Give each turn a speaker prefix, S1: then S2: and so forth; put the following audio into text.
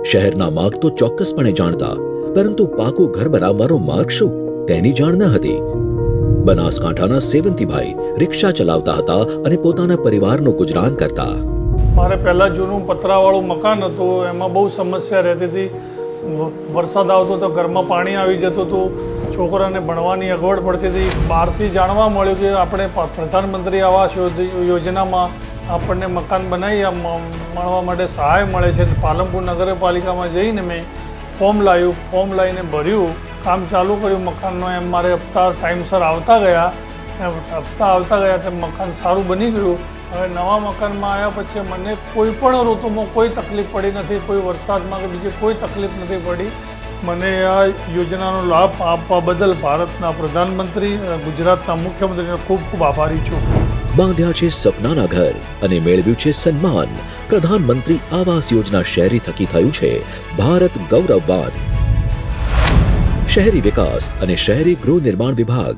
S1: શહેરના માર્ગ તો ચોક્કસપણે જાણતા, પરંતુ પાકું ઘર બનાવવાનો માર્ગ શું તેની જાણ ન હતી. બનાસકાંઠાના સેવંતીભાઈ રિક્ષા ચલાવતા હતા અને પોતાના પરિવારનું ગુજરાન કરતા.
S2: મારે પહેલાં જૂનું પતરાવાળું મકાન હતું, એમાં બહુ સમસ્યા રહેતી હતી. વરસાદ આવતો તો ઘરમાં પાણી આવી જતું હતું, છોકરાને ભણવાની અગવડ પડતી હતી. બહારથી જાણવા મળ્યું કે આપણે પ્રધાનમંત્રી આવાસ યોજનામાં આપણને મકાન બનાવી મળવા માટે સહાય મળે છે. પાલનપુર નગરપાલિકામાં જઈને મેં ફોર્મ લાવીને ભર્યું, કામ ચાલુ કર્યું મકાનનું. એમ મારે હપ્તા ટાઈમસર આવતા ગયા તેમ મકાન સારું બની ગયું. હવે નવા મકાનમાં આવ્યા પછી મને કોઈ પણ ઋતુમાં કોઈ તકલીફ પડી નથી, કોઈ વરસાદમાં કે બીજી કોઈ તકલીફ નથી પડી. મને આ યોજનાનો લાભ આપવા બદલ ભારતના પ્રધાનમંત્રી, ગુજરાતના મુખ્યમંત્રીનો ખૂબ ખૂબ આભારી છું.
S1: બાંધ્યા છે સપનાના ઘર અને મેળવ્યું છે સન્માન. પ્રધાનમંત્રી આવાસ યોજના શહેરી થકી થયું છે ભારત ગૌરવવાન. શહેરી વિકાસ અને શહેરી ગૃહ નિર્માણ વિભાગ.